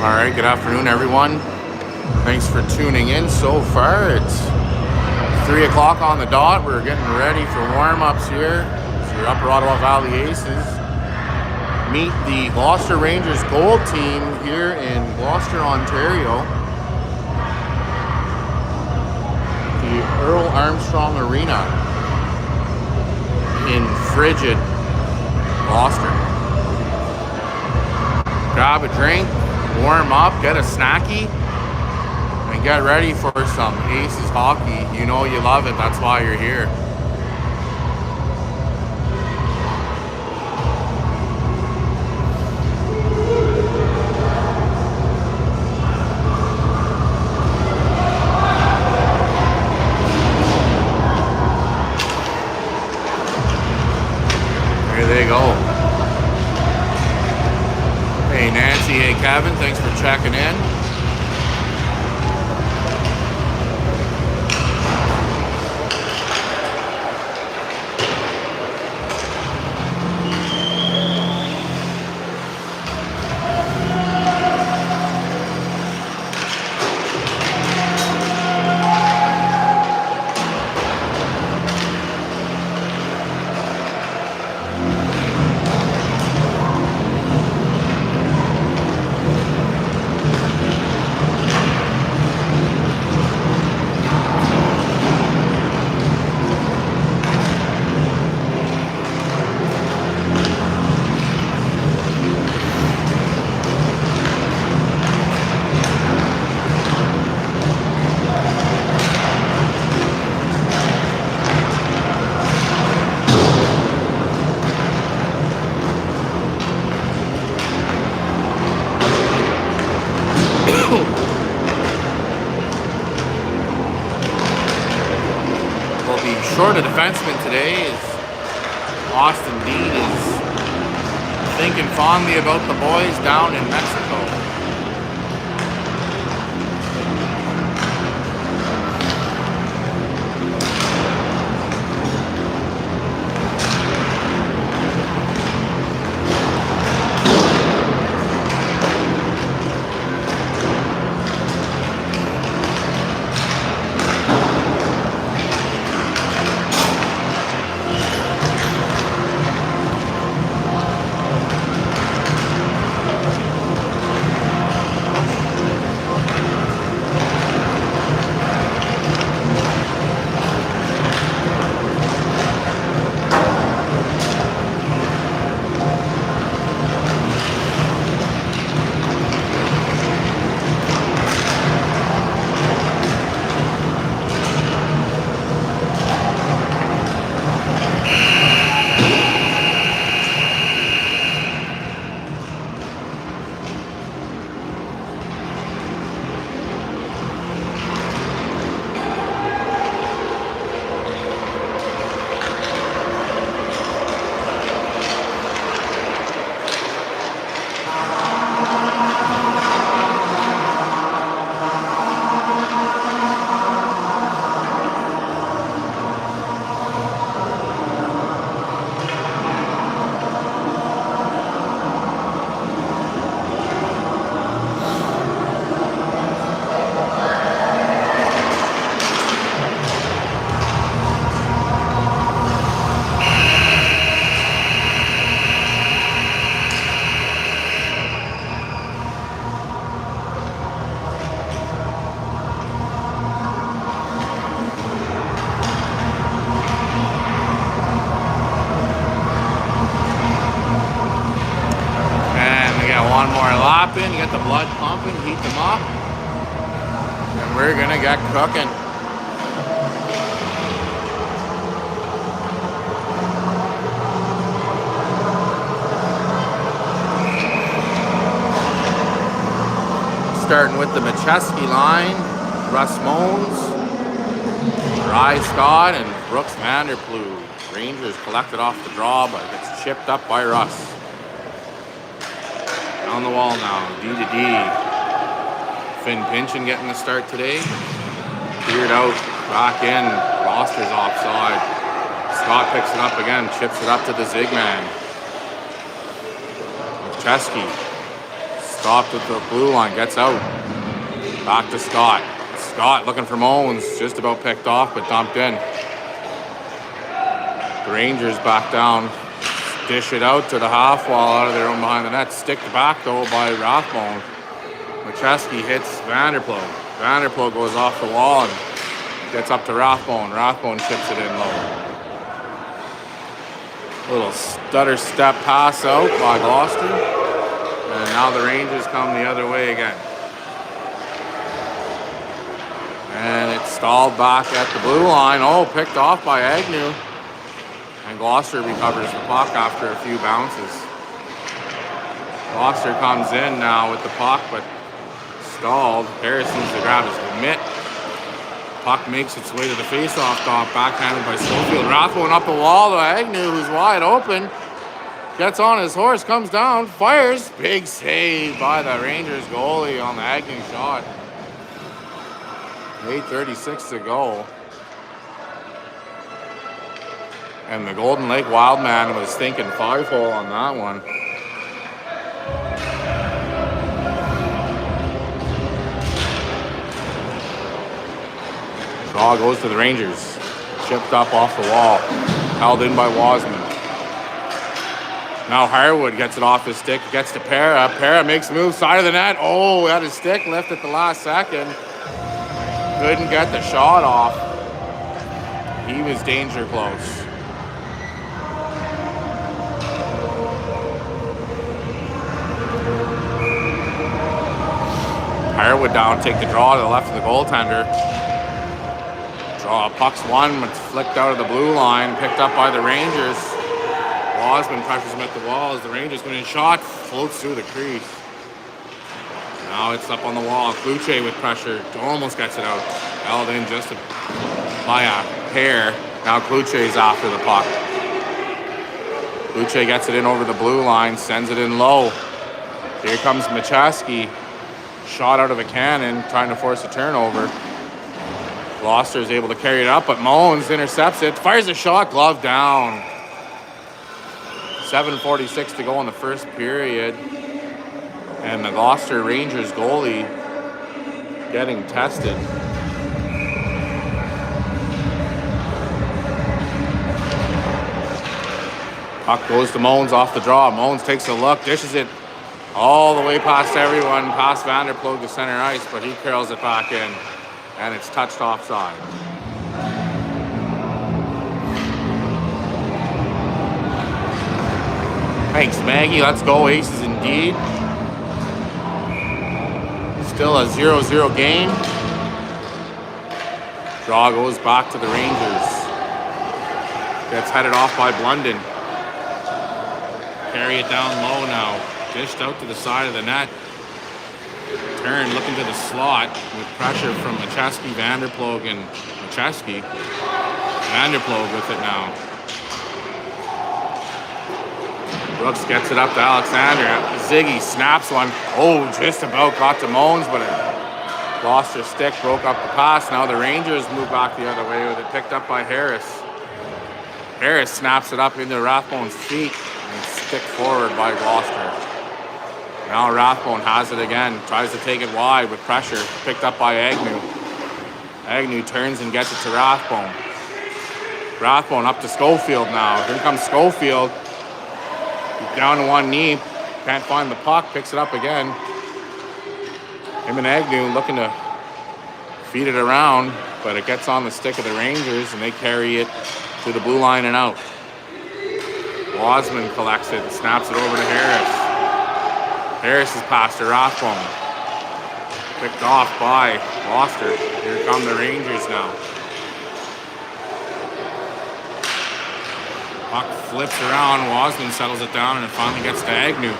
All right, good afternoon, everyone. Thanks for tuning in so far. It's 3 o'clock on the dot. We're getting ready for warm-ups here. It's your Upper Ottawa Valley Aces. Meet the Gloucester Rangers gold team here in Gloucester, Ontario. The Earl Armstrong Arena in frigid Gloucester. Grab a drink, warm up, get a snacky, and get ready for some Aces hockey. You know you love it, that's why you're here. Here they go. Hey Nancy, hey Kevin, thanks for checking in. Short of defenseman today is Austin Dean is thinking fondly about the boys down in Mexico. One more lap in, get the blood pumping, heat them up, and we're gonna get cooking. Starting with the Macheski line, Russ Mones, Rye Scott, and Brooks Vanderploeg. Rangers collected off the draw, but it's chipped up by Russ. On the wall now, D to D. Finn Pinchin getting the start today. Cleared out, back in. Gloucester's offside. Scott picks it up again, chips it up to the Zigman. Macheski Stopped at the blue line, gets out. Back to Scott. Scott looking for Moans, just about picked off, but dumped in. The Rangers back down. Dish it out to the half wall out of their own behind the net. Sticked back though by Rathbone. McChesky hits Vanderploeg. Vanderploeg goes off the wall and gets up to Rathbone. Rathbone chips it in low. Little stutter step pass out by Gloucester. And now the Rangers come the other way again. And it's stalled back at the blue line. Oh, picked off by Agnew. And Gloucester recovers the puck after a few bounces. Gloucester comes in now with the puck, but stalled. Harris needs to grab his mitt. Puck makes its way to the face-off dot, backhanded by Schofield. Rathbone up the wall to Agnew, who's wide open. Gets on his horse, comes down, fires. Big save by the Rangers goalie on the Agnew shot. 8:36 to go. And the Golden Lake Wildman was thinking 5-hole on that one. Draw goes to the Rangers. Chipped up off the wall. Held in by Wasman. Now Harwood gets it off his stick. Gets to Para. Para makes a move. Side of the net. Oh, had his stick lift at the last second. Couldn't get the shot off. He was danger close. Harwood down, take the draw to the left of the goaltender. Draw, puck's one, it's flicked out of the blue line, picked up by the Rangers. Wasman pressures him at the wall as the Rangers going in shot, floats through the crease. Now it's up on the wall, Kluche with pressure, almost gets it out. Held in just by a hair. Now Kluche's after the puck. Kluche gets it in over the blue line, sends it in low. Here comes McChesky. Shot out of a cannon, trying to force a turnover. Gloucester is able to carry it up, but Moans intercepts it, fires a shot, glove down. 7:46 to go in the first period. And the Gloucester Rangers goalie getting tested. Puck goes to Moans off the draw. Moans takes a look, dishes it all the way past everyone, past Vanderploeg to center ice, but he curls it back in, and it's touched offside. Thanks, Maggie. Let's go, Aces indeed. Still a 0-0 game. Draw goes back to the Rangers. Gets headed off by Blunden. Carry it down low now. Dished out to the side of the net. Turn looking to the slot with pressure from McChesky, Vanderploeg, and McChesky. Vanderploeg with it now. Brooks gets it up to Alexander. Ziggy snaps one. Oh, just about got to Moans, but it lost her stick, broke up the pass. Now the Rangers move back the other way with it, picked up by Harris. Harris snaps it up into Rathbone's feet and stick forward by Gloucester. Now Rathbone has it again, tries to take it wide with pressure, picked up by Agnew. Agnew turns and gets it to Rathbone. Rathbone up to Schofield now. Here comes Schofield. He's down to one knee, can't find the puck, picks it up again. Him and Agnew looking to feed it around, but it gets on the stick of the Rangers and they carry it to the blue line and out. Wasman collects it and snaps it over to Harris. Harris is past to Rathbone. Picked off by Gloucester. Here come the Rangers now. Puck flips around. Wasman settles it down and it finally gets to Agnew.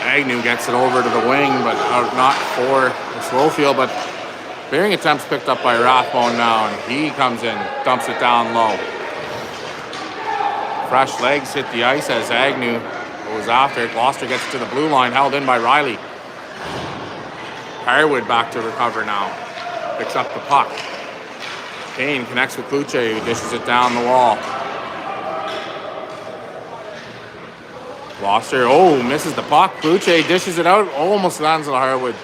Agnew gets it over to the wing, but not for Schofield, but bearing attempts picked up by Rathbone now, and he comes in, dumps it down low. Fresh legs hit the ice as Agnew goes after it. Gloucester gets to the blue line, held in by Riley. Harwood back to recover now. Picks up the puck. Kane connects with Kluche, who dishes it down the wall. Gloucester, oh, misses the puck. Kluche dishes it out, almost lands on Harwood.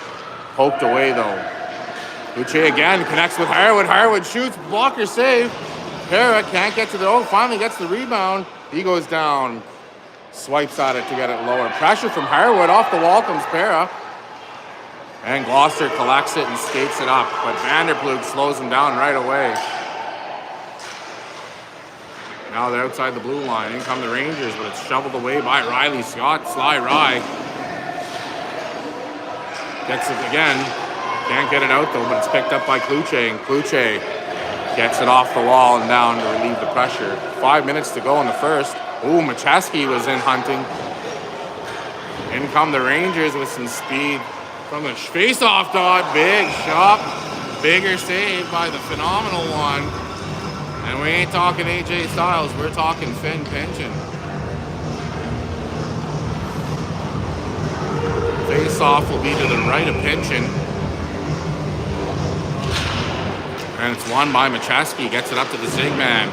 Poked away though. Kluche again connects with Harwood. Harwood shoots, blocker save. Para can't get to the, oh, finally gets the rebound. He goes down, swipes at it to get it lower. Pressure from Harwood, off the wall comes Para. And Gloucester collects it and skates it up, but Vanderplug slows him down right away. Now they're outside the blue line. In come the Rangers, but it's shoveled away by Riley Scott. Sly Rye gets it again. Can't get it out though, but it's picked up by Kluche. And Kluche gets it off the wall and down to relieve the pressure. 5 minutes to go in the first. Ooh, Macheski was in hunting. In come the Rangers with some speed from the face-off dot. Big shot. Bigger save by the phenomenal one. And we ain't talking AJ Styles, we're talking Finn Pinchin. Face-off will be to the right of Pinchin. And it's won by Macheski, gets it up to the Zigman.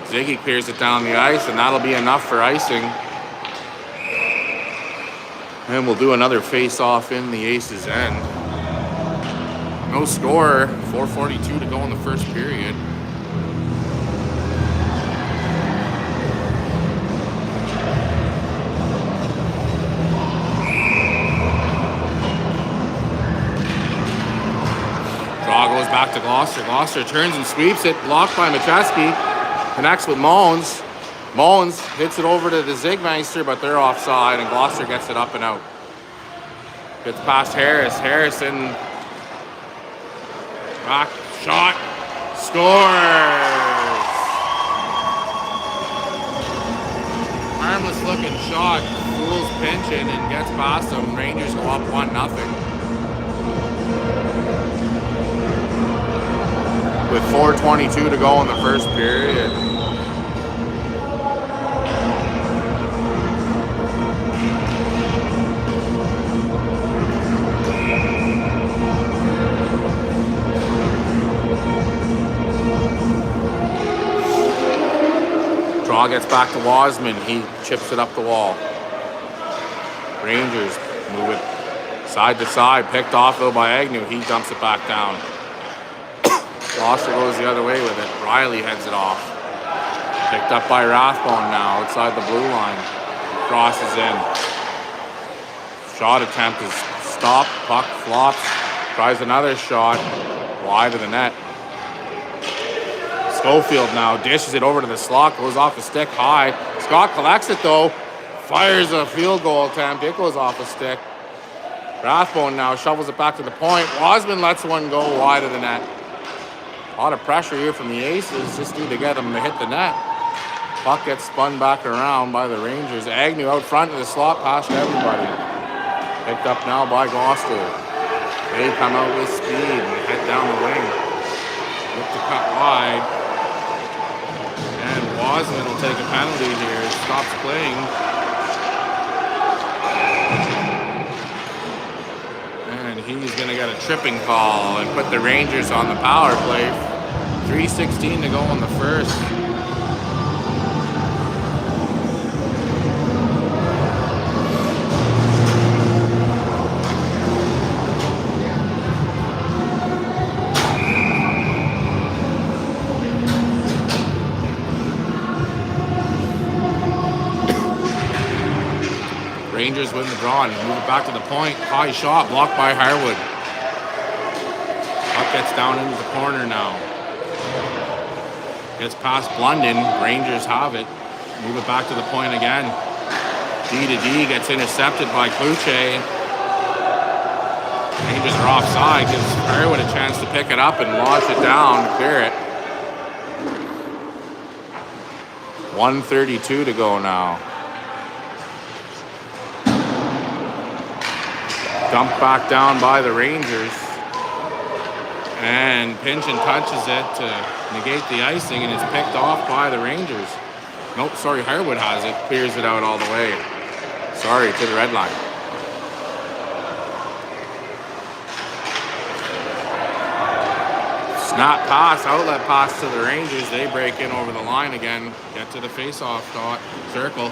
Ziggy clears it down the ice, and that'll be enough for icing. And we'll do another face-off in the Aces' end. No score, 4:42 to go in the first period. Draw goes back to Gloucester. Gloucester turns and sweeps it, blocked by Macheski. Connects with Moans. Moans hits it over to the Zigmeister, but they're offside, and Gloucester gets it up and out. Gets past Harris. Harrison. Back shot. Scores! Harmless looking shot. Fools Pinchin and gets past them. Rangers go up 1-0. With 4:22 to go in the first period. Draw gets back to Wasman. He chips it up the wall. Rangers move it side to side. Picked off though by Agnew. He dumps it back down. Gloucester goes the other way with it. Riley heads it off. Picked up by Rathbone now outside the blue line. Crosses in. Shot attempt is stopped. Puck flops. Tries another shot. Wide of the net. Schofield now dishes it over to the slot. Goes off the stick high. Scott collects it though. Fires a field goal attempt. It goes off the stick. Rathbone now shovels it back to the point. Wasman lets one go wide of the net. A lot of pressure here from the Aces. Just need to get them to hit the net. Puck gets spun back around by the Rangers. Agnew out front of the slot past everybody. Picked up now by Gloucester. They come out with speed and head down the wing. Look to cut wide. And Wasman will take a penalty here. Stops playing. And he's going to get a tripping call and put the Rangers on the power play. 3:16 to go in the first. Rangers win the draw and move it back to the point. High shot blocked by Harwood. Puck gets down into the corner now. Gets past Blunden. Rangers have it. Move it back to the point again. D to D gets intercepted by Kluche. Rangers are offside. Gives Harwood a chance to pick it up and launch it down, clear it. 1:32 to go now. Dumped back down by the Rangers. And Pinchin touches it to negate the icing, and it's picked off by the Rangers. Nope, sorry, Harwood has it. Clears it out all the way. Sorry, to the red line. Snap pass, outlet pass to the Rangers. They break in over the line again. Get to the face-off dot. Circle.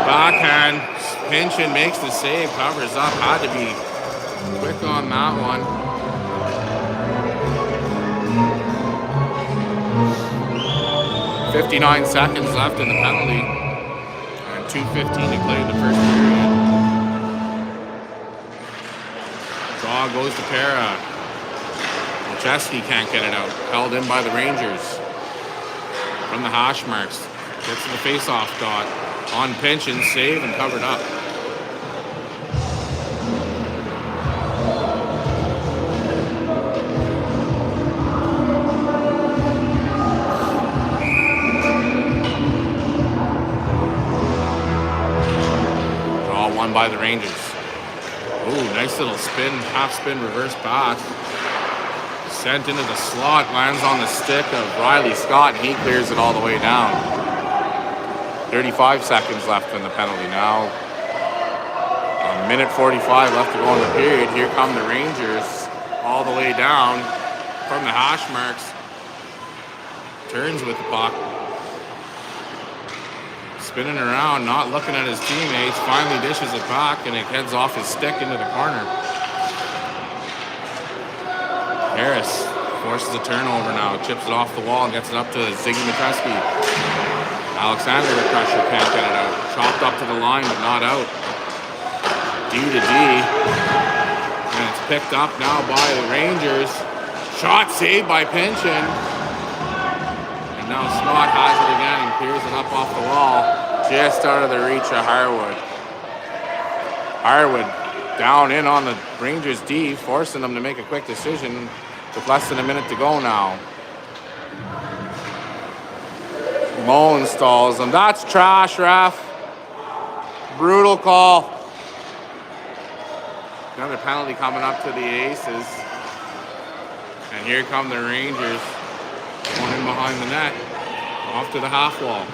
Backhand. Pinchin makes the save. Covers up. Had to be quick on that one. 59 seconds left in the penalty. And 2:15 to play in the first period. Draw goes to Para. Majeski can't get it out. Held in by the Rangers. From the hash marks. Gets to the face-off dot. On Pinchin, save and covered up. Draw won by the Rangers. Ooh, nice little spin, half spin, reverse pass. Sent into the slot, lands on the stick of Riley Scott, and he clears it all the way down. 35 seconds left in the penalty now. A minute 45 left to go in the period. Here come the Rangers all the way down from the hash marks. Turns with the puck. Spinning around, not looking at his teammates. Finally dishes it back, and it heads off his stick into the corner. Harris forces a turnover now. Chips it off the wall and gets it up to Ziggy Majeski. Alexander with pressure, can't get it out. Chopped up to the line, but not out. D to D. And it's picked up now by the Rangers. Shot saved by Pinchin. And now Scott has it again and clears it up off the wall. Just out of the reach of Harwood. Harwood down in on the Rangers D, forcing them to make a quick decision with less than a minute to go now. Moe installs them. That's trash, ref. Brutal call. Another penalty coming up to the Aces. And here come the Rangers. Going in behind the net. Off to the half wall.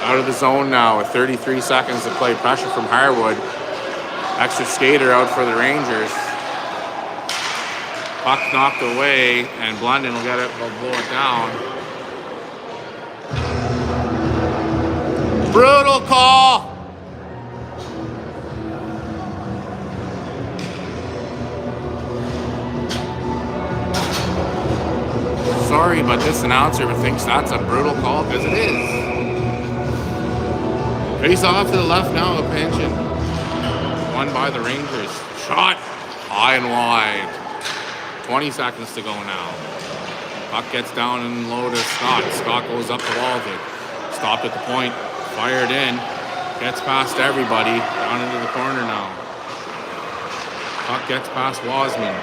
Out of the zone now with 33 seconds to play. Pressure from Harwood. Extra skater out for the Rangers. Puck knocked away, and Blunden will get it, will blow it down. Brutal call! Sorry, but this announcer thinks that's a brutal call, because it is. Face off to the left now, a Pinchin. Won by the Rangers. Shot high and wide. 20 seconds to go now. Puck gets down and low to Scott. Scott goes up the wall to stop at the point. Fired in. Gets past everybody. Down into the corner now. Puck gets past Wasman.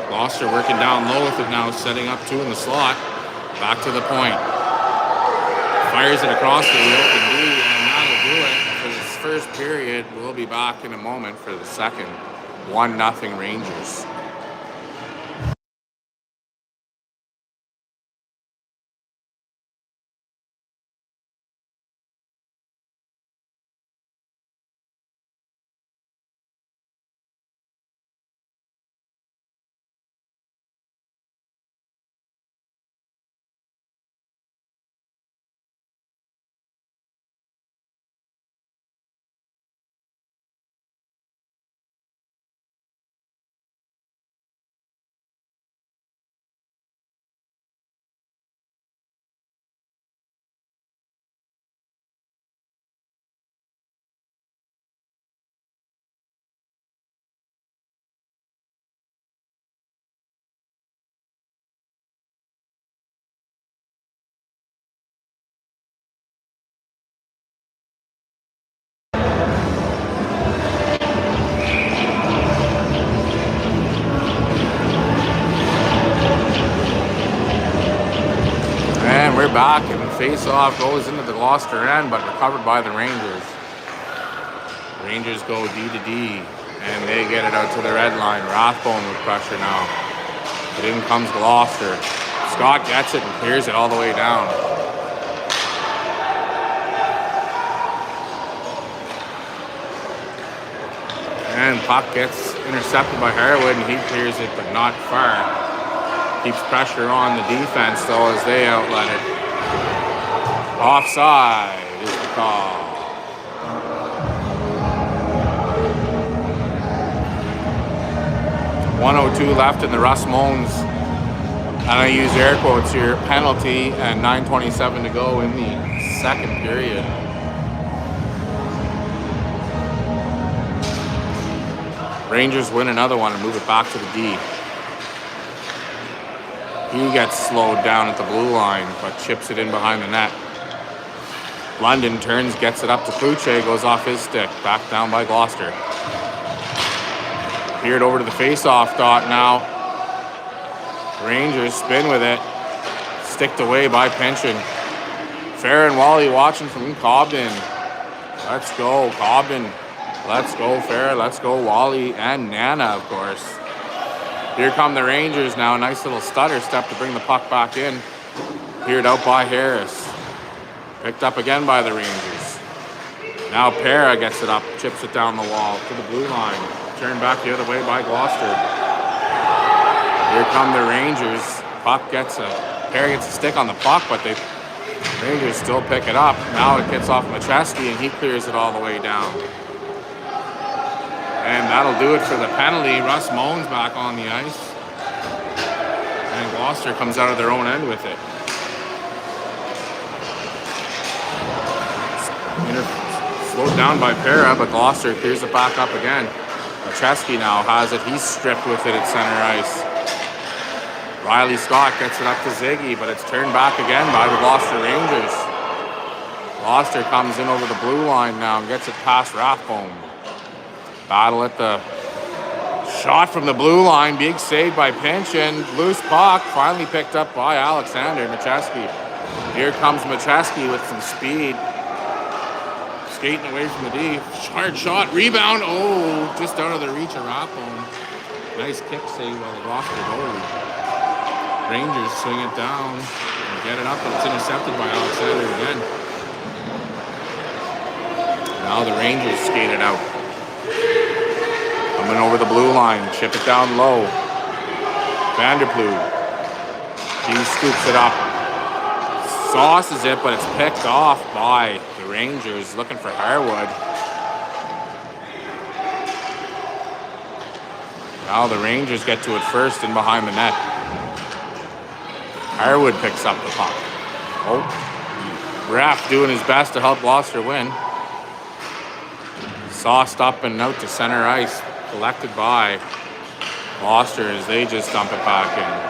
Gloucester working down low with it now. Setting up two in the slot. Back to the point. Fires it across to the open D, and that'll do it for this first period. We'll be back in a moment for the second. 1-0 Rangers. We're back, and the face-off goes into the Gloucester end, but recovered by the Rangers. Rangers go D to D, and they get it out to the red line. Rathbone with pressure now. But in comes Gloucester. Scott gets it and clears it all the way down. And puck gets intercepted by Harwood, and he clears it, but not far. Keeps pressure on the defense, though, as they outlet it. Offside is call. .102 left in the Russ Moans, and I use air quotes here, penalty, and 9:27 to go in the second period. Rangers win another one and move it back to the D. He gets slowed down at the blue line, but chips it in behind the net. London turns, gets it up to Kluche, goes off his stick, back down by Gloucester. Peered over to the face-off dot now. Rangers spin with it. Sticked away by Pension. Fair and Wally watching from Cobden. Let's go, Cobden. Let's go, Fair. Let's go, Wally and Nana, of course. Here come the Rangers now. Nice little stutter step to bring the puck back in. Peered out by Harris. Picked up again by the Rangers. Now Para gets it up, chips it down the wall to the blue line. Turned back the other way by Gloucester. Here come the Rangers. Para gets a stick on the puck, but the Rangers still pick it up. Now it gets off Macheski and he clears it all the way down. And that'll do it for the penalty. Russ Moans back on the ice. And Gloucester comes out of their own end with it. Slowed down by Para, but Gloucester clears it back up again. Macheski now has it. He's stripped with it at center ice. Riley Scott gets it up to Ziggy, but it's turned back again by the Gloucester Rangers. Gloucester comes in over the blue line now and gets it past Rathbone. Battle at the shot from the blue line. Big save by Pension. Loose puck finally picked up by Alexander Macheski. Here comes Macheski with some speed. Skating away from the D. Hard shot. Rebound. Oh, just out of the reach of Rathbone. Nice kick save by the Gloucester goalie. Rangers swing it down and get it up, but it's intercepted by Alexander again. Now the Rangers skate it out. Coming over the blue line, chip it down low. Vanderploeg. He scoops it up. Sauces it, but it's picked off by the Rangers, looking for Harwood. Now the Rangers get to it first and behind the net. Harwood picks up the puck. Oh, Raff doing his best to help Gloucester win. Sauced up and out to center ice, collected by Gloucester as they just dump it back in.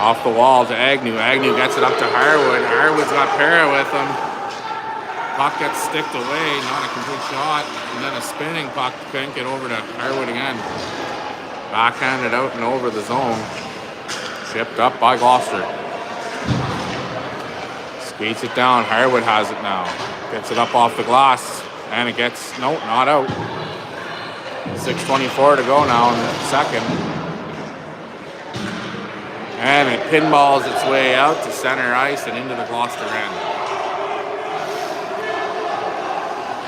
Off the wall to Agnew. Agnew gets it up to Harwood. Harwood's got Para with him. Puck gets sticked away, not a complete shot. And then a spinning puck can't get over to Harwood again. Backhanded out and over the zone. Chipped up by Gloucester. Skates it down. Harwood has it now. Gets it up off the glass. And it gets, no, not out. 6:24 to go now in the second. And it pinballs its way out to center ice and into the Gloucester end.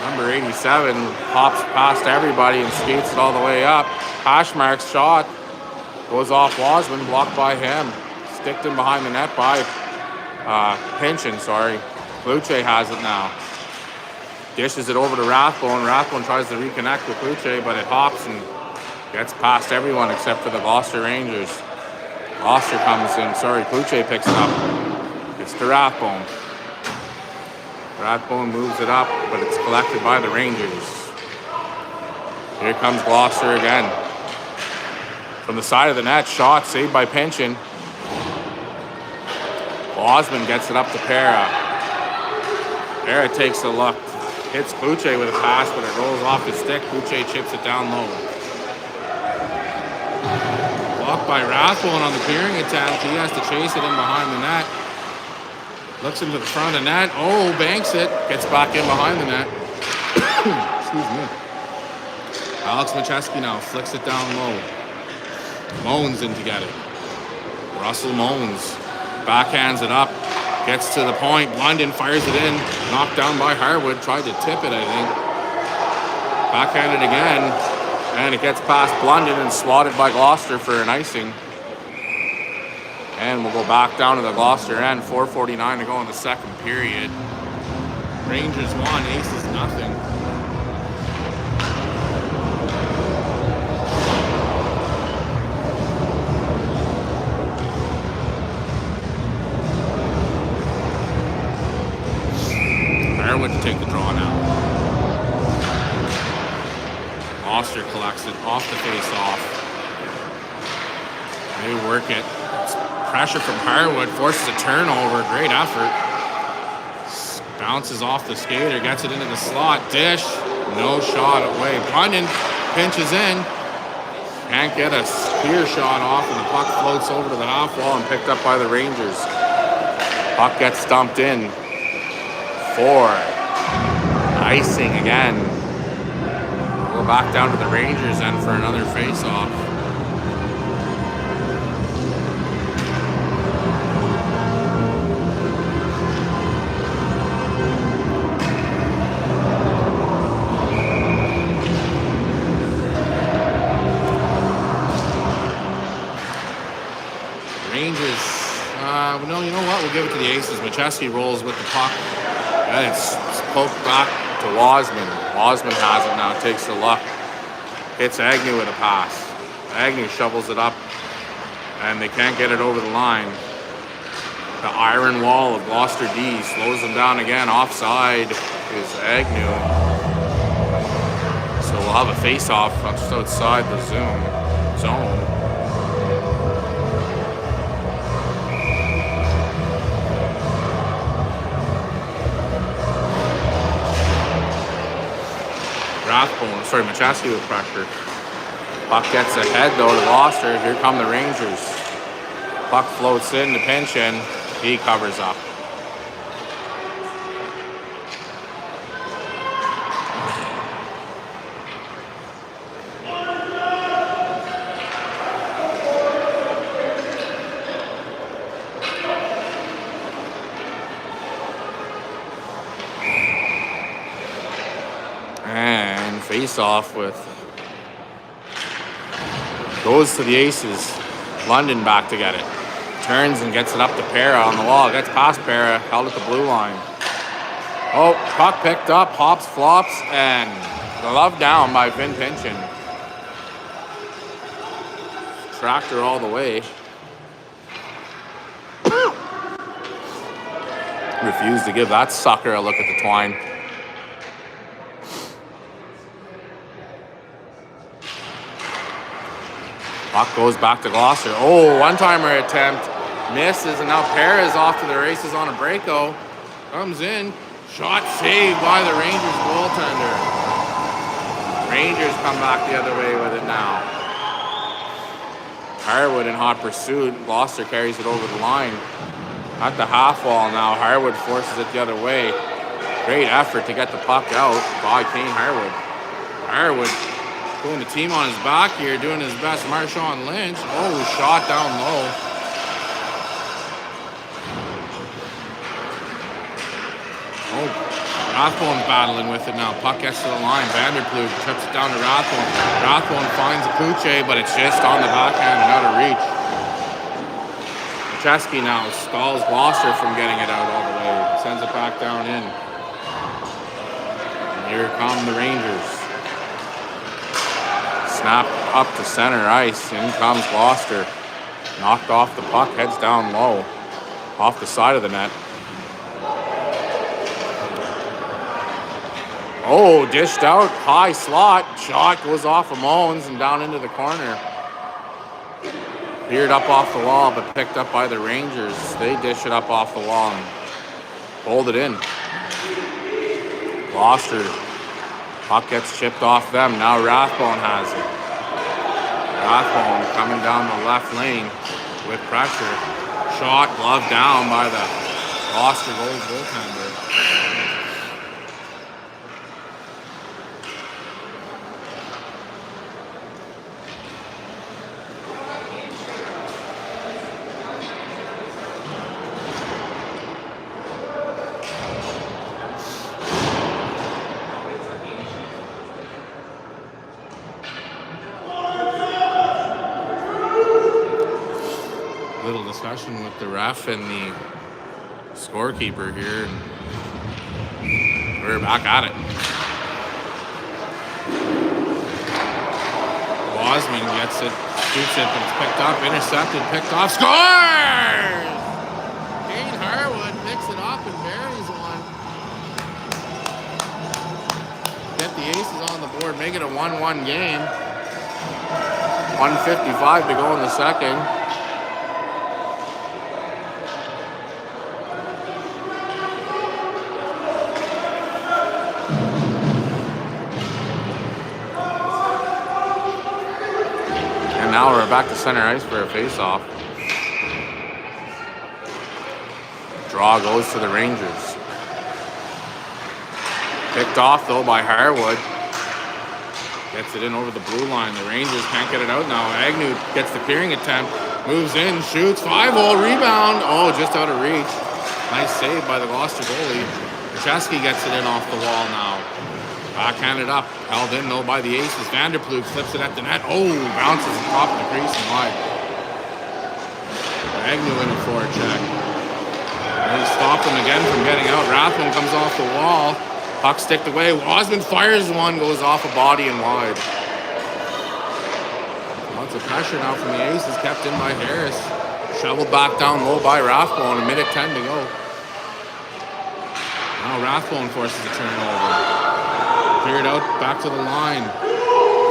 Number 87 hops past everybody and skates it all the way up. Hashmark's shot goes off Wasman, blocked by him. Sticked in behind the net by Pension, sorry. Kluche has it now. Dishes it over to Rathbone. Rathbone tries to reconnect with Kluche, but it hops and gets past everyone except for the Gloucester Rangers. Gloucester comes in, Kluche picks it up. It's to Rathbone. Rathbone moves it up, but it's collected by the Rangers. Here comes Gloucester again. From the side of the net, shot saved by Pension. Osmond gets it up to Para. Para takes a look. Hits Kluche with a pass, but it rolls off his stick. Kluche chips it down low. Blocked by Rathbone on the clearing attempt. He has to chase it in behind the net. Looks into the front of the net. Oh, banks it. Gets back in behind the net. Excuse me. Alex Macheski now flicks it down low. Moans in to get it. Russell Moans backhands it up. Gets to the point. London fires it in. Knocked down by Harwood. Tried to tip it, I think. Backhanded again. And it gets past Blunden and swatted by Gloucester for an icing. And we'll go back down to the Gloucester end. 4:49 to go in the second period. Rangers 1, Aces nothing. Harwood to take the draw now. Gloucester collects it off the face-off. They work it. Pressure from Harwood, forces a turnover. Great effort. Bounces off the skater, gets it into the slot. Dish, no shot away. Pundon pinches in. Can't get a spear shot off, and the puck floats over to the half wall and picked up by the Rangers. Puck gets dumped in. 4. Icing again. We'll go back down to the Rangers end for another face-off. Rangers, no, you know what? We'll give it to the Aces. Macheski rolls with the puck. And it's poked back to Wasman. Wasman has it now, takes the luck. Hits Agnew with a pass. Agnew shovels it up, and they can't get it over the line. The iron wall of Gloucester D slows them down again. Offside is Agnew. So we'll have a face-off just outside the zone. Macheski with pressure. Puck gets ahead though to Gloucester. Here come the Rangers. Puck floats in to pinch in. He covers up. Face-off goes to the Aces. London back to get it. Turns and gets it up to Para on the wall. Gets past Para, held at the blue line. Oh, puck picked up, hops, flops, and glove down by Vin Pinchin. Tractor all the way. Refused to give that sucker a look at the twine. Puck goes back to Gloucester. Oh, one-timer attempt. Misses, and now Para is off to the races on a breako. Comes in. Shot saved by the Rangers goaltender. Rangers come back the other way with it now. Harwood in hot pursuit. Gloucester carries it over the line. At the half wall now. Harwood forces it the other way. Great effort to get the puck out by Kane Harwood. Harwood putting the team on his back here, doing his best. Marshawn Lynch. Oh, shot down low. Oh, Rathbone battling with it now. Puck gets to the line. Vanderploeg trips it down to Rathbone. Rathbone finds Akuche, but it's just on the backhand and out of reach. Macheski now stalls Gloucester from getting it out all the way. Sends it back down in. And here come the Rangers. Snap up to center ice. In comes Gloucester. Knocked off the puck. Heads down low. Off the side of the net. Oh, dished out. High slot. Shot goes off of Moans and down into the corner. Veered up off the wall, but picked up by the Rangers. They dish it up off the wall and hold it in. Gloucester. Puck gets chipped off them. Now Rathbone has it. Rathbone coming down the left lane with pressure. Shot, glove down by the Gloucester goaltender. discussion with the ref and the scorekeeper here. And we're back at it. Wasman gets it, shoots it, but it's picked up, intercepted, picked off, scores! Kane Harwood picks it up and buries one. Get the Aces on the board, make it a 1-1 game. 1:55 to go in the second. And now we're back to center ice for a face-off. Draw goes to the Rangers. Picked off though by Harwood. Gets it in over the blue line. The Rangers can't get it out now. Agnew gets the clearing attempt. Moves in, shoots. 5-hole rebound. Oh, just out of reach. Nice save by the Gloucester goalie. Krzyzewski gets it in off the wall now. Backhanded up. Held in though by the Aces. Vanderploeg flips it at the net. Oh, bounces the top of the crease and wide. Agnew in a forecheck. They stop him again from getting out. Rathbone comes off the wall. Puck sticked away. Wasman fires one, goes off a body and wide. Lots of pressure now from the Aces, kept in by Harris. Shoveled back down low by Rathbone, 1:10 to go. Now Rathbone forces a turnover. Cleared out, back to the line.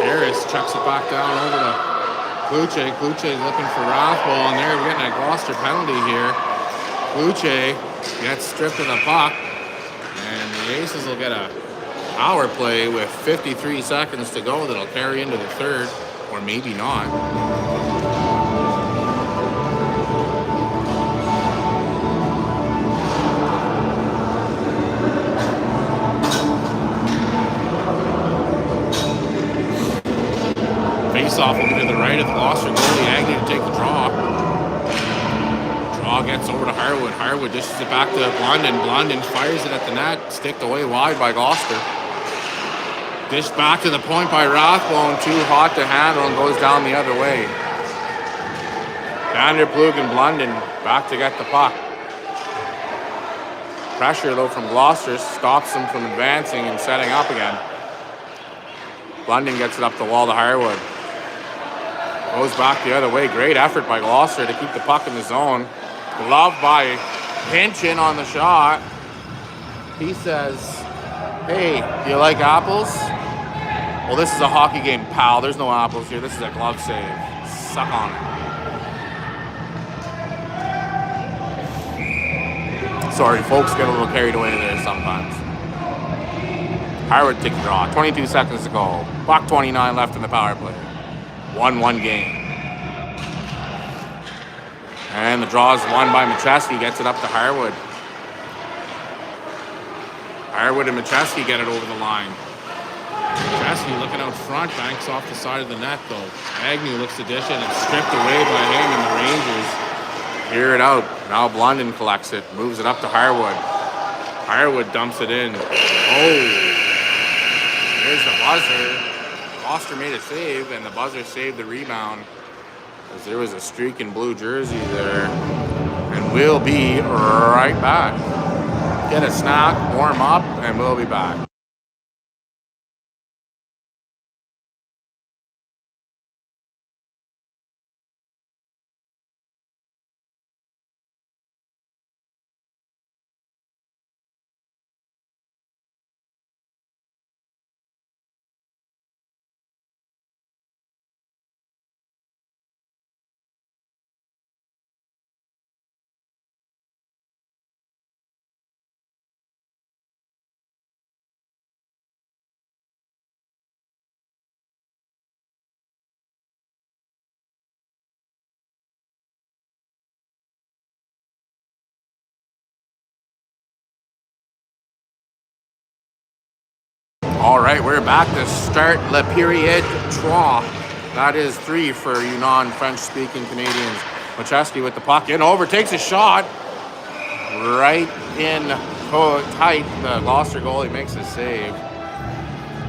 Harris checks it back down over to Kluche. Kluche looking for Rathbone. There, we're getting a Gloucester penalty here. Kluche gets stripped of the puck. And the Aces will get a power play with 53 seconds to go that'll carry into the third, or maybe not. Face-off over to the right of the Gloucester goalie. Agnew to take the draw. Draw gets over to Harwood. Harwood dishes it back to Blondin. Blondin fires it at the net. Sticked away wide by Gloucester. Dished back to the point by Rathbone. Too hot to handle and goes down the other way. Vanderploeg and Blondin back to get the puck. Pressure though from Gloucester stops them from advancing and setting up again. Blondin gets it up the wall to Harwood. Goes back the other way. Great effort by Gloucester to keep the puck in the zone. Glove by Hinchin on the shot. He says, "Hey, do you like apples?" Well, this is a hockey game, pal. There's no apples here. This is a glove save. Suck on it. Sorry, folks get a little carried away there sometimes. Harwood takes the draw. 22 seconds to go. Buck 29 left in the power play. 1-1 game. And the draw is won by Machewski. Gets it up to Harwood. Harwood and Machewski get it over the line. Machewski looking out front. Banks off the side of the net though. Agnew looks to dish it. It's stripped away by him and the Rangers. Clear it out. Now Blondin collects it. Moves it up to Harwood. Harwood dumps it in. Oh. Here's the buzzer. Gloucester made a save, and the buzzer saved the rebound. As there was a streak in blue jersey there. And we'll be right back. Get a snack, warm up, and we'll be back. All right, we're back to start Le Period 3. That is 3 for you non-French-speaking Canadians. Machewski with the puck in over, takes a shot. Right in tight. The Gloucester goalie makes a save.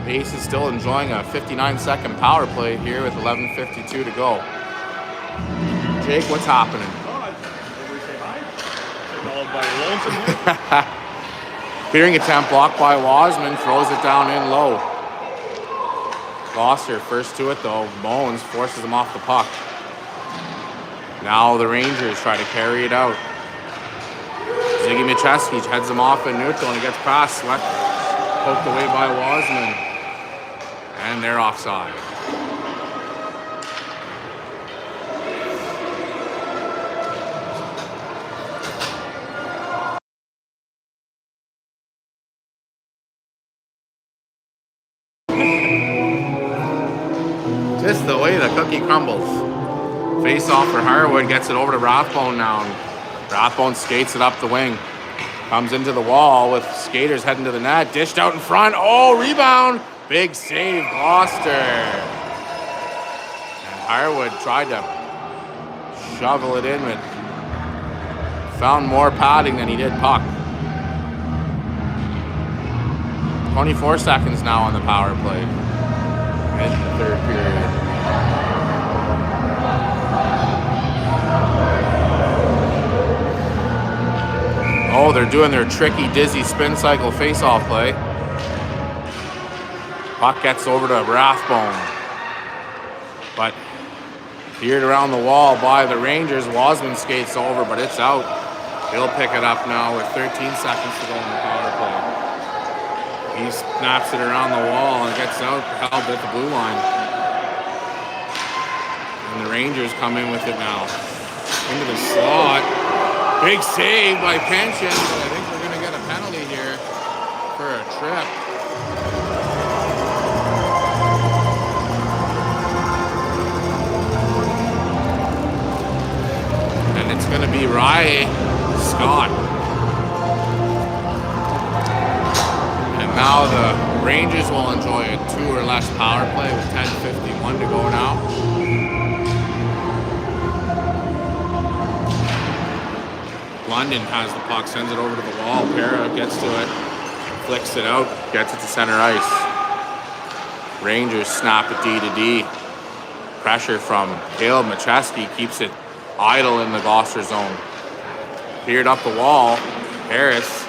The Ace is still enjoying a 59-second power play here with 11:52 to go. Jake, what's happening? by Lonesome. Clearing attempt blocked by Wasman, throws it down in low. Gloucester first to it though. Bones forces him off the puck. Now the Rangers try to carry it out. Ziggy Micheski heads him off in neutral and he gets past, swept, poked away by Wasman. And they're offside. Just the way the cookie crumbles. Face off for Harwood, gets it over to Rathbone now. Rathbone skates it up the wing. Comes into the wall with skaters heading to the net. Dished out in front. Oh, rebound. Big save, Gloucester. And Harwood tried to shovel it in, but found more padding than he did puck. 24 seconds now on the power play. In the third period. Oh, they're doing their tricky, dizzy spin cycle face-off play. Puck gets over to Rathbone. But veered around the wall by the Rangers. Wasman skates over, but it's out. He'll pick it up now with 13 seconds to go in the power play. He snaps it around the wall and gets out, held at the blue line. And the Rangers come in with it now. Into the slot. Big save by Pension, but I think we're going to get a penalty here for a trip. And it's going to be Rye Scott. And now the Rangers will enjoy a 2 or less power play with 10:51 to go now. London has the puck, sends it over to the wall. Para gets to it, flicks it out, gets it to center ice. Rangers snap it D to D. Pressure from Caleb Micheski keeps it idle in the Gloucester zone. Peered up the wall. Harris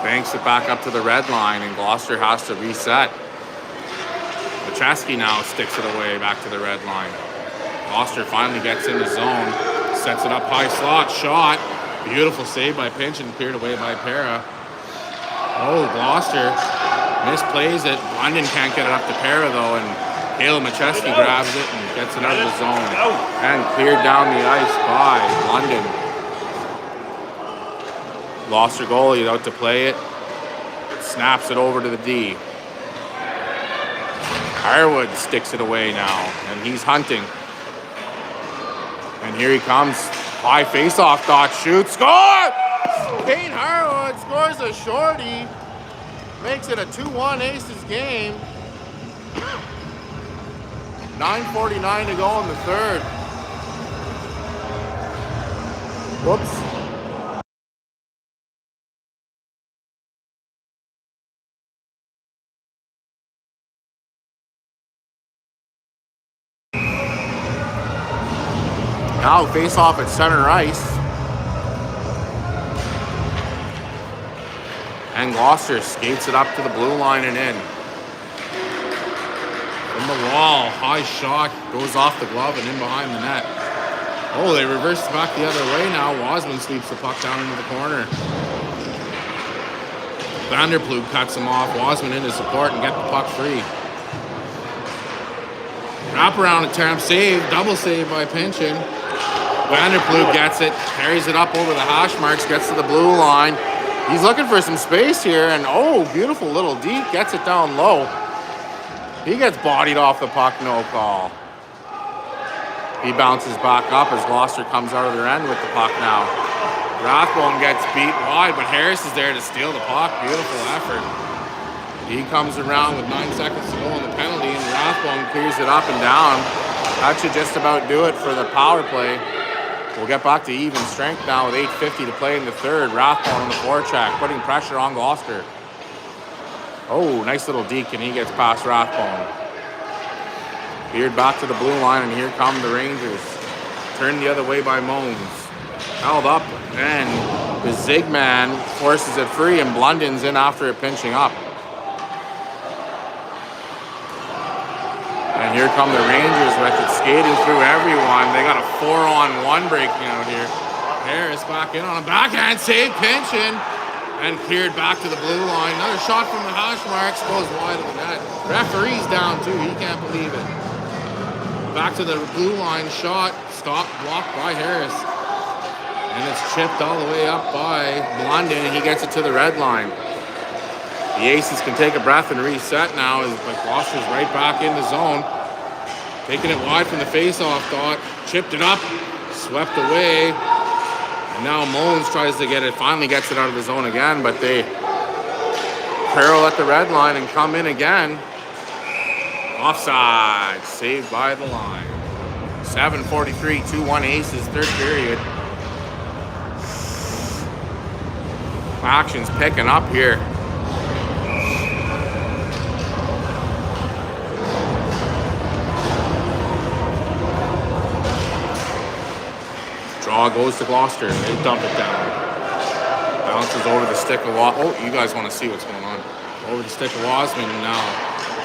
banks it back up to the red line, and Gloucester has to reset. Micheski now sticks it away back to the red line. Gloucester finally gets in the zone. Sets it up high slot, shot. Beautiful save by Pinch and cleared away by Para. Oh, Gloucester misplays it. London can't get it up to Para though, and Caleb Micheski grabs it and gets it out of the zone. And cleared down the ice by London. Gloucester goalie out to play it. Snaps it over to the D. Harwood sticks it away now, and he's hunting. And here he comes. High face-off dot, shoots, score! Kane Harwood scores a shorty. Makes it a 2-1 Aces game. 9:49 to go in the third. Whoops. Now face off at center ice. And Gloucester skates it up to the blue line and in. From the wall, high shot, goes off the glove and in behind the net. Oh, they reversed back the other way now. Wasman sweeps the puck down into the corner. Vanderploeg cuts him off. Wasman in to support and get the puck free. Wraparound attempt, save, double save by Pinchin. Vanderploeg gets it, carries it up over the hash marks, gets to the blue line. He's looking for some space here, and oh, beautiful little deep, gets it down low. He gets bodied off the puck, no call. He bounces back up as Gloucester comes out of their end with the puck now. Rathbone gets beat wide, but Harris is there to steal the puck. Beautiful effort. He comes around with 9 seconds to go on the penalty, and Rathbone clears it up and down. That should just about do it for the power play. We'll get back to even strength now with 8:50 to play in the third. Rathbone on the forecheck, putting pressure on Gloucester. Oh, nice little deke, and he gets past Rathbone. Veered back to the blue line, and here come the Rangers. Turned the other way by Moans. held up, and the Zig man forces it free, and Blundin's in after it pinching up. And here come the Rangers with it, skating through everyone. They got a 4-on-1 breaking out here. Harris back in on a backhand save, pinching, and cleared back to the blue line. Another shot from the hash marks, goes wide of the net. Referee's down too, he can't believe it. Back to the blue line shot, stopped, blocked by Harris. And it's chipped all the way up by Blondin, and he gets it to the red line. The Aces can take a breath and reset now, as Gloucester's right back in the zone. Taking it wide from the face-off dot, chipped it up, swept away. And now Mullins tries to get it, finally gets it out of the zone again, but they curl at the red line and come in again. Offside, saved by the line. 7:43, 2-1 Aces, third period. Action's picking up here. Draw goes to Gloucester. They dump it down. Bounces over the stick of Oh, you guys want to see what's going on. Over the stick of Wasman, and now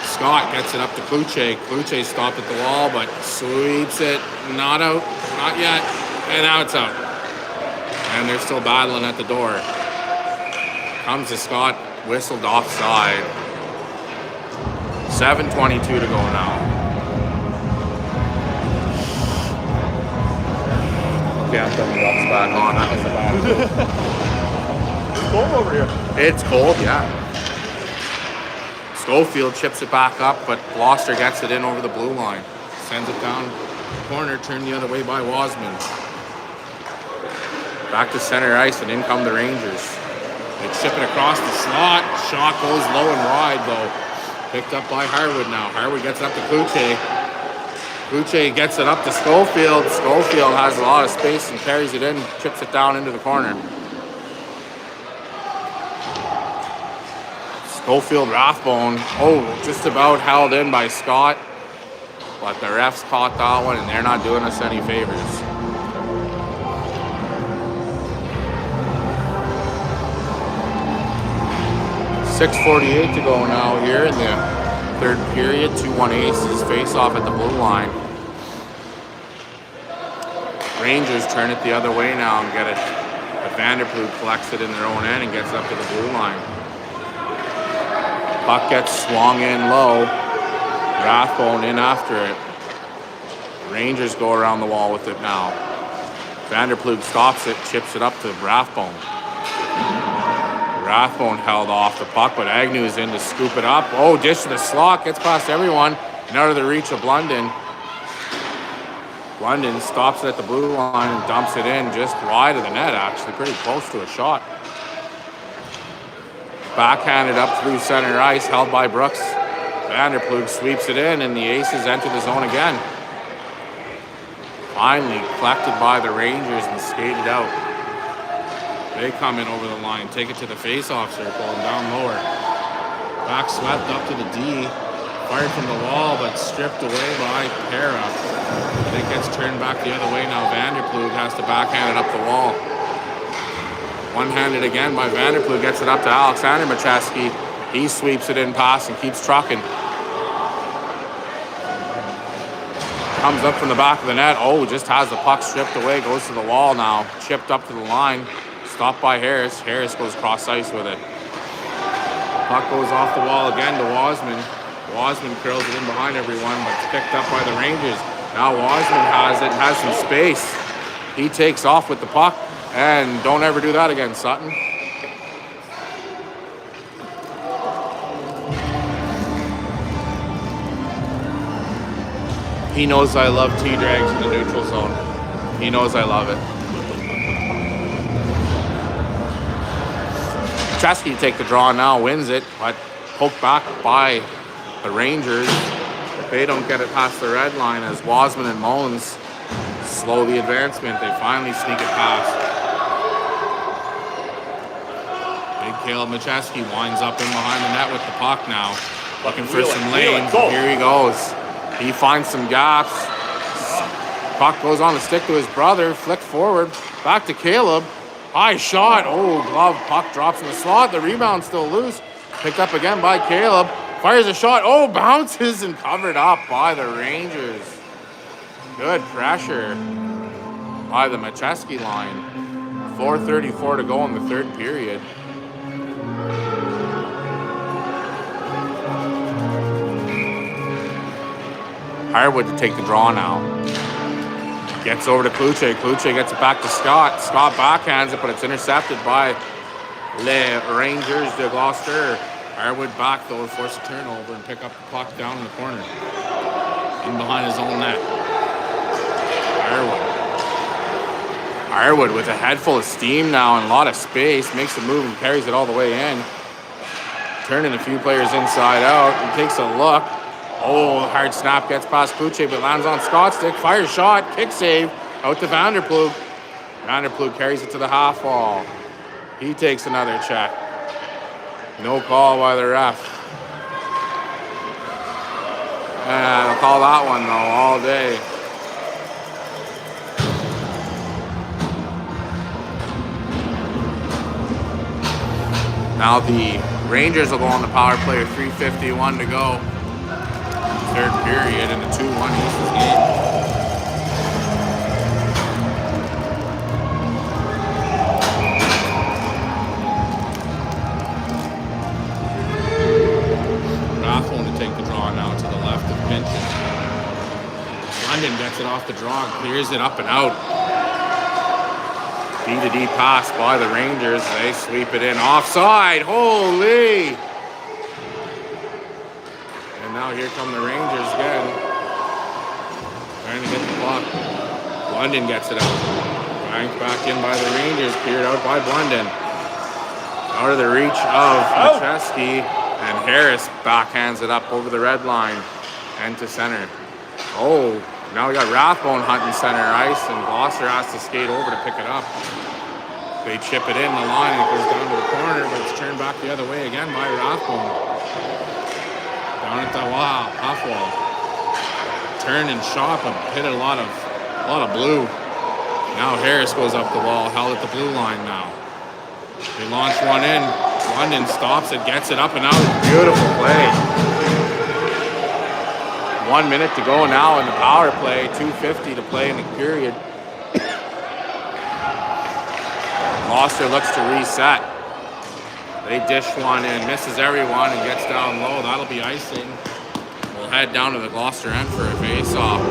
Scott gets it up to Kluche. Kluche stopped at the wall, but sweeps it. Not out. Not yet. And now it's out. And they're still battling at the door. Comes to Scott. Whistled offside. 7:22 to go now. Can't put the Ruffs back on. That was a bad move. It's cold over here. It's cold, yeah. Schofield chips it back up, but Gloucester gets it in over the blue line. Sends it down corner, turned the other way by Wasman. Back to center ice, and in come the Rangers. They chip it across the slot. Shot goes low and wide, though. Picked up by Harwood now. Harwood gets it up to Kluche. Kluche gets it up to Schofield. Schofield has a lot of space and carries it in, chips it down into the corner. Schofield Rathbone, just about held in by Scott, but the refs caught that one, and they're not doing us any favors. .6:48 to go now here in the third period. 2-1 Aces face off at the blue line. Rangers turn it the other way now and get it. But Vanderploeg collects it in their own end and gets it up to the blue line. Puck gets swung in low. Rathbone in after it. Rangers go around the wall with it now. Vanderploeg stops it, chips it up to Rathbone. Rathbone held off the puck, but Agnew's in to scoop it up. Dish to the slot, gets past everyone, and out of the reach of Blundin. Blundin stops it at the blue line and dumps it in just wide of the net, actually, pretty close to a shot. Backhanded up through center ice, held by Brooks. Vanderploeg sweeps it in, and the Aces enter the zone again. Finally collected by the Rangers and skated out. They come in over the line, take it to the face-off circle and down lower. Back swept up to the D. Fired from the wall, but stripped away by Para. It gets turned back the other way now. Vanderploeg has to backhand it up the wall. One-handed again by Vanderploeg, gets it up to Alexander Macheski. He sweeps it in pass and keeps trucking. Comes up from the back of the net. Just has the puck stripped away, goes to the wall now. Chipped up to the line. Stopped by Harris. Harris goes cross ice with it. Puck goes off the wall again to Wasman. Wasman curls it in behind everyone, but it's picked up by the Rangers. Now Wasman has it, has some space. He takes off with the puck, and don't ever do that again, Sutton. He knows I love T-drags in the neutral zone. He knows I love it. Chesky take the draw now, wins it, but poked back by the Rangers. If they don't get it past the red line, as Wasman and Mullins slow the advancement, they finally sneak it past. Big Caleb Macheski winds up in behind the net with the puck now, looking for some lanes. Here he goes. He finds some gaps, Puck goes on the stick to his brother. Flick forward. Back to Caleb. High shot. Oh, glove. Puck drops in the slot. The rebound still loose. Picked up again by Caleb. Fires a shot. Oh, bounces and covered up by the Rangers. Good pressure by the Macheski line. 4:34 to go in the third period. Harwood to take the draw now. Gets over to Kluche. Kluche gets it back to Scott. Scott backhands it, but it's intercepted by Les Rangers de Gloucester. Harwood back, though, to force a turnover and pick up the puck down in the corner. In behind his own net. Harwood with a head full of steam now and a lot of space. Makes the move and carries it all the way in. Turning a few players inside out and takes a look. Oh, the hard snap gets past Kluche, but lands on Scott's stick. Fires shot, kick save, out to Vanderploeg. Vanderploeg carries it to the half wall. He takes another check. No call by the ref. And I'll call that one, though, all day. Now the Rangers will go on the power play with 3:51 to go. Third period in the 2-1 Aces game. Rathbone to take the draw now to the left of Pinton. London gets it off the draw and clears it up and out. D-to-D pass by the Rangers. They sweep it in. Offside. Holy! And now here come the Rangers again. Trying to get the puck. London gets it out. Banked back in by the Rangers. Cleared out by Blunden. Out of the reach of Macheski. And Harris backhands it up over the red line. And to center. Oh, now we got Rathbone hunting center ice. And Gloucester has to skate over to pick it up. They chip it in the line and it goes down to the corner. But it's turned back the other way again by Rathbone. Down at the half wall. Turn and shot, but hit a lot of blue. Now Harris goes up the wall, held at the blue line now. They launch one in. London stops it, gets it up and out. Beautiful play. 1 minute to go now in the power play. 2:50 to play in the period. Gloucester looks to reset. They dish one in, misses everyone, and gets down low. That'll be icing. We'll head down to the Gloucester end for a face-off.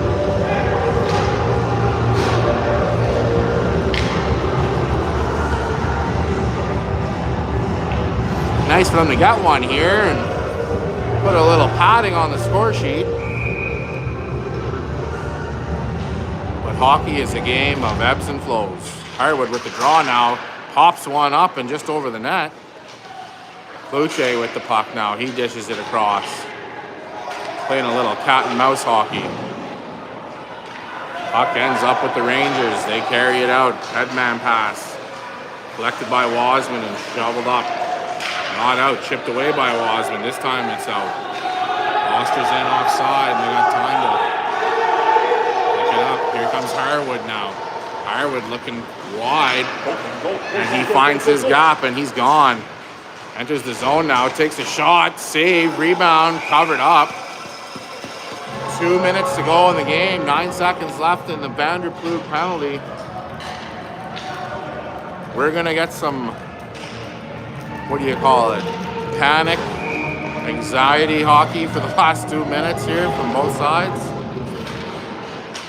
Nice for them to get one here and put a little padding on the score sheet. But hockey is a game of ebbs and flows. Harwood with the draw now, pops one up and just over the net. Kluche with the puck now. He dishes it across. Playing a little cat and mouse hockey. Puck ends up with the Rangers. They carry it out. Headman pass. Collected by Wasman and shoveled up. Not out. Chipped away by Wasman. This time it's out. Gloucester's in offside and they got time to pick it up. Here comes Harwood now. Harwood looking wide. And he finds his gap and he's gone. Enters the zone now, takes a shot, save, rebound, covered up. 2 minutes to go in the game, 9 seconds left in the Vanderploeg penalty. We're gonna get some, what do you call it? Panic, anxiety hockey for the last 2 minutes here from both sides.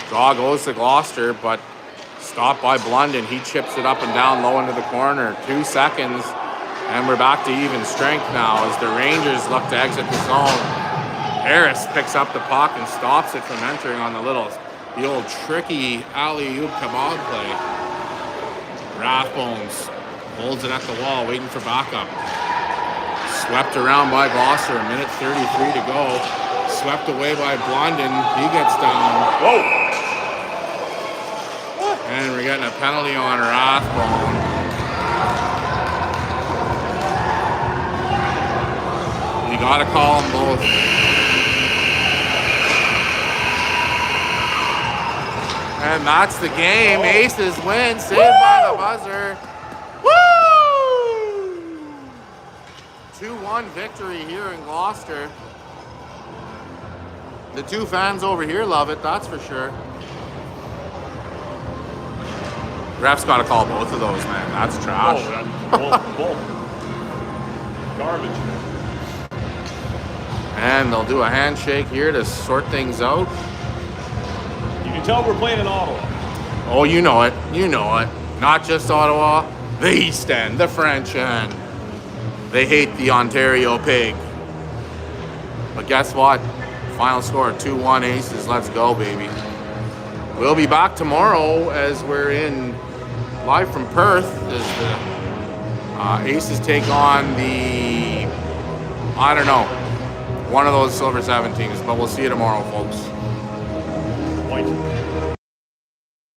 Draw goes to Gloucester, but stopped by Blunden. He chips it up and down low into the corner. 2 seconds. And we're back to even strength now as the Rangers look to exit the zone. Harris picks up the puck and stops it from entering on the old tricky alley-oop kebab play. Rathbones holds it at the wall, waiting for backup. Swept around by Gloucester, 1:33 to go. Swept away by Blunden. He gets down. Whoa! And we're getting a penalty on Rathbone. You gotta call them both. And that's the game. Aces win. Saved by the buzzer. Woo! 2-1 victory here in Gloucester. The two fans over here love it, that's for sure. Ref's got to call both of those, man. That's trash. Both. Garbage. And they'll do a handshake here to sort things out. You can tell we're playing in Ottawa. Oh, you know it. You know it. Not just Ottawa, the East End, the French End. They hate the Ontario pig. But guess what? Final score 2-1 Aces. Let's go, baby. We'll be back tomorrow as we're in live from Perth as the Aces take on the, I don't know, one of those Silver 7 teams. But we'll see you tomorrow, folks. White.